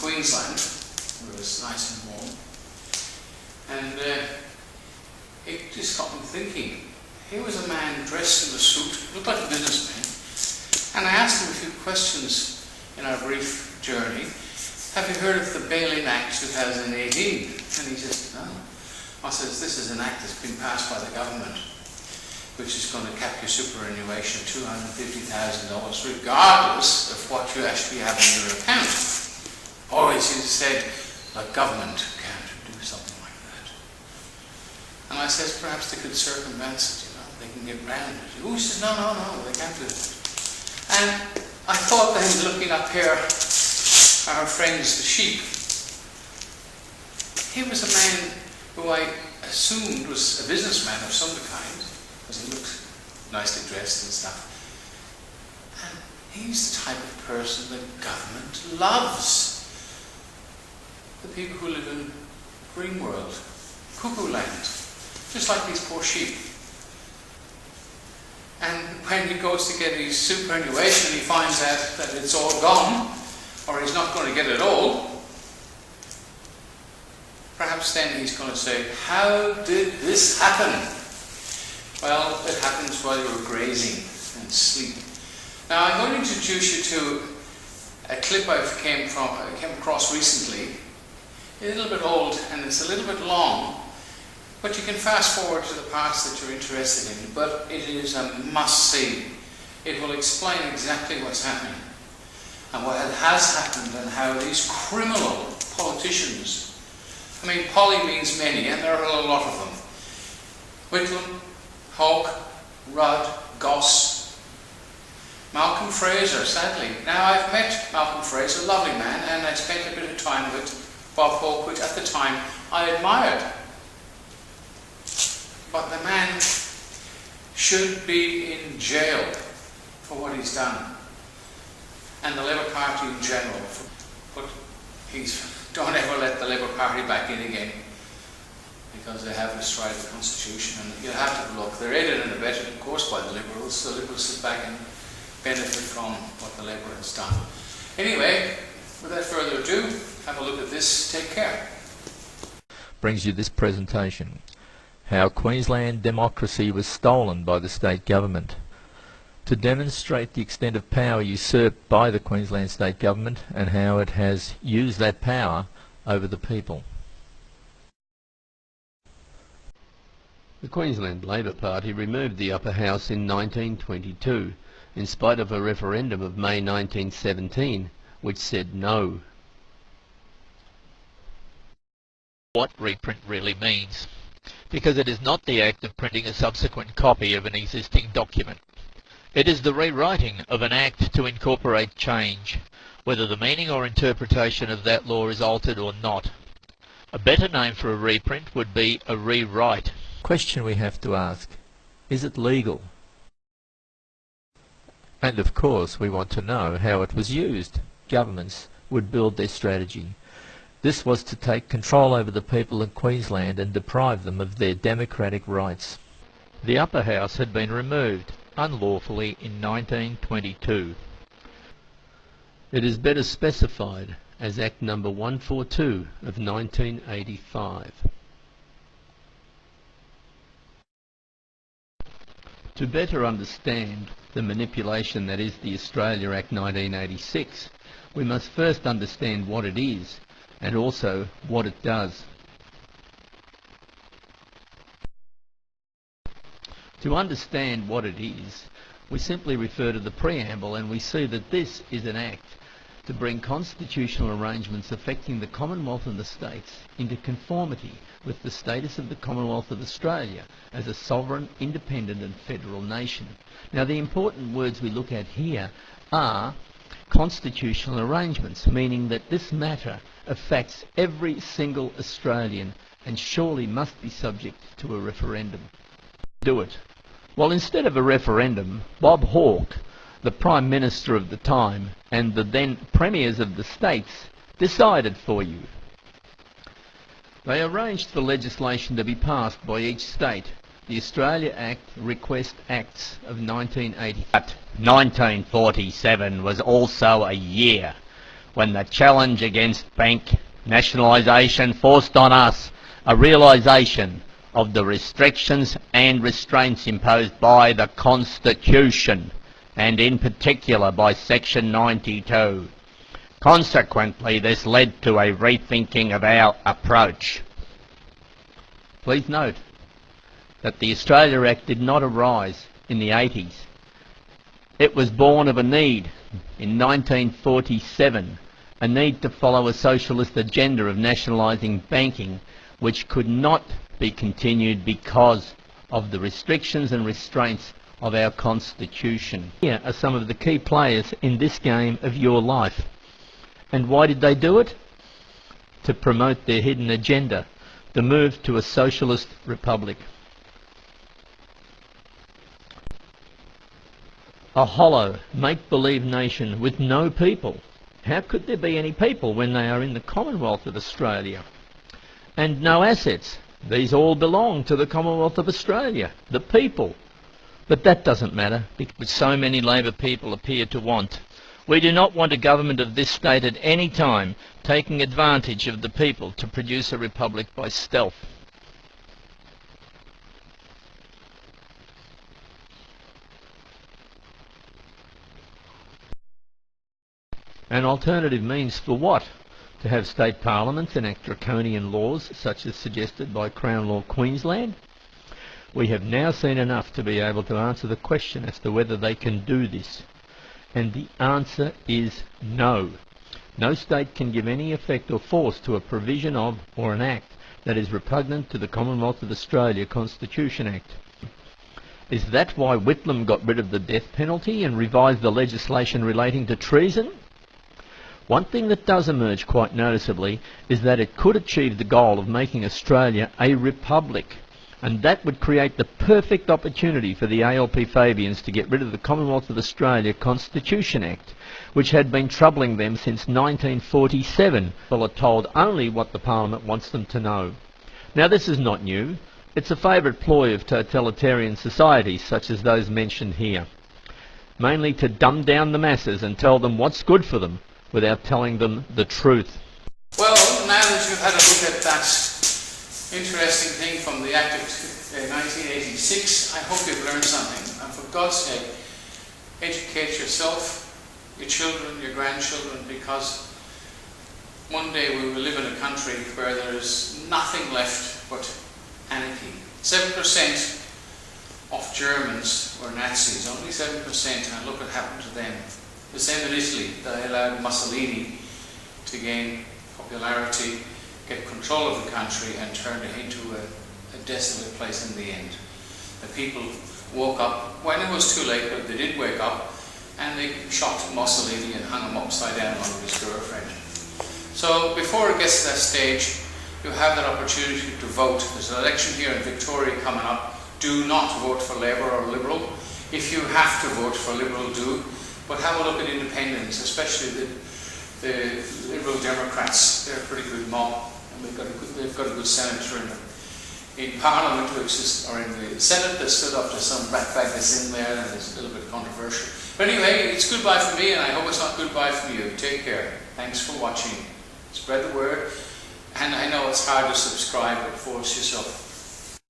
Queensland, where it was nice and warm. And it just got me thinking. Here was a man dressed in a suit, looked like a businessman, and I asked him a few questions in our brief journey. Have you heard of the Bail-in Act 2018? And he says, no. I says, this is an act that's been passed by the government, which is going to cap your superannuation $250,000 regardless of what you actually have in your account. Always he said, the government can't do something like that. And I says, perhaps they could circumvent it, you know, they can get round it. He says, no, they can't do that. And I thought then, looking up here, our friends the sheep, he was a man who I assumed was a businessman of some kind, because he looked nicely dressed and stuff. And he's the type of person that government loves. The people who live in green world, cuckoo land, just like these poor sheep. And when he goes to get his superannuation, he finds out that it's all gone, or he's not going to get it all. Perhaps then he's going to say, how did this happen? Well, it happens while you're grazing and sleep. Now, I'm going to introduce you to a clip I came across recently. It's a little bit old and it's a little bit long, but you can fast forward to the parts that you're interested in. But it is a must-see. It will explain exactly what's happening and what has happened and how these criminal politicians, I mean, poly means many, and there are a lot of them. Whitlam, Hawke, Rudd, Goss, Malcolm Fraser, sadly. Now, I've met Malcolm Fraser, a lovely man, and I spent a bit of time with Bob Hawke, which at the time I admired. But the man should be in jail for what he's done, and the Labour Party in general. But don't ever let the Labour Party back in again, because they have destroyed the Constitution, and you'll have to have a look. They're aided and abetted, of course, by the Liberals. The Liberals sit back and benefit from what the Labour has done. Anyway, without further ado, have a look at this. Take care. Brings you this presentation: how Queensland democracy was stolen by the state government. To demonstrate the extent of power usurped by the Queensland state government and how it has used that power over the people. The Queensland Labor Party removed the upper house in 1922, in spite of a referendum of May 1917, which said no. What reprint really means, because it is not the act of printing a subsequent copy of an existing document. It is the rewriting of an act to incorporate change, whether the meaning or interpretation of that law is altered or not. A better name for a reprint would be a rewrite. Question we have to ask: is it legal? And of course we want to know how it was used. Governments would build their strategy. This was to take control over the people of Queensland and deprive them of their democratic rights. The upper house had been removed unlawfully in 1922. It is better specified as Act Number 142 of 1985. To better understand the manipulation that is the Australia Act 1986, we must first understand what it is and also what it does. To understand what it is, we simply refer to the preamble and we see that this is an act to bring constitutional arrangements affecting the Commonwealth and the States into conformity with the status of the Commonwealth of Australia as a sovereign, independent and federal nation. Now, the important words we look at here are constitutional arrangements, meaning that this matter affects every single Australian and surely must be subject to a referendum. Do it. Well, instead of a referendum, Bob Hawke, the Prime Minister of the time, and the then Premiers of the states decided for you. They arranged for legislation to be passed by each state. The Australia Act Request Acts of 1980. But 1947 was also a year when the challenge against bank nationalisation forced on us a realisation of the restrictions and restraints imposed by the Constitution, and in particular by Section 92. Consequently, this led to a rethinking of our approach. Please note that the Australia Act did not arise in the 80s. It was born of a need in 1947, a need to follow a socialist agenda of nationalising banking, which could not be continued because of the restrictions and restraints of our Constitution. Here are some of the key players in this game of your life. And why did they do it? To promote their hidden agenda, the move to a socialist republic. A hollow, make-believe nation with no people. How could there be any people when they are in the Commonwealth of Australia? And no assets. These all belong to the Commonwealth of Australia, the people. But that doesn't matter, because so many Labor people appear to want. We do not want a government of this state at any time taking advantage of the people to produce a republic by stealth. An alternative means for what? To have state parliaments enact draconian laws such as suggested by Crown Law Queensland? We have now seen enough to be able to answer the question as to whether they can do this. And the answer is no. No state can give any effect or force to a provision of or an act that is repugnant to the Commonwealth of Australia Constitution Act. Is that why Whitlam got rid of the death penalty and revised the legislation relating to treason? One thing that does emerge quite noticeably is that it could achieve the goal of making Australia a republic, and that would create the perfect opportunity for the ALP Fabians to get rid of the Commonwealth of Australia Constitution Act, which had been troubling them since 1947. People are told only what the Parliament wants them to know. Now, this is not new. It's a favourite ploy of totalitarian societies such as those mentioned here, mainly to dumb down the masses and tell them what's good for them without telling them the truth. Well, now that you've had a look at that interesting thing from the Act of 1986, I hope you've learned something. And for God's sake, educate yourself, your children, your grandchildren, because one day we will live in a country where there is nothing left but anarchy. 7% of Germans were Nazis, only 7%, and look what happened to them. The same in Italy. They allowed Mussolini to gain popularity, get control of the country, and turn it into a desolate place in the end. The people woke up when it was too late, but they did wake up, and they shot Mussolini and hung him upside down on his girlfriend. So before it gets to that stage, you have that opportunity to vote. There's an election here in Victoria coming up. Do not vote for Labour or Liberal. If you have to vote for Liberal, do. But have a look at independents, especially the Liberal Democrats. They're a pretty good mob, and they've got a good senator in Parliament, or in the Senate, that stood up to some ratbag that's in there, and it's a little bit controversial. But anyway, it's goodbye for me, and I hope it's not goodbye for you. Take care. Thanks for watching. Spread the word. And I know it's hard to subscribe, but force yourself.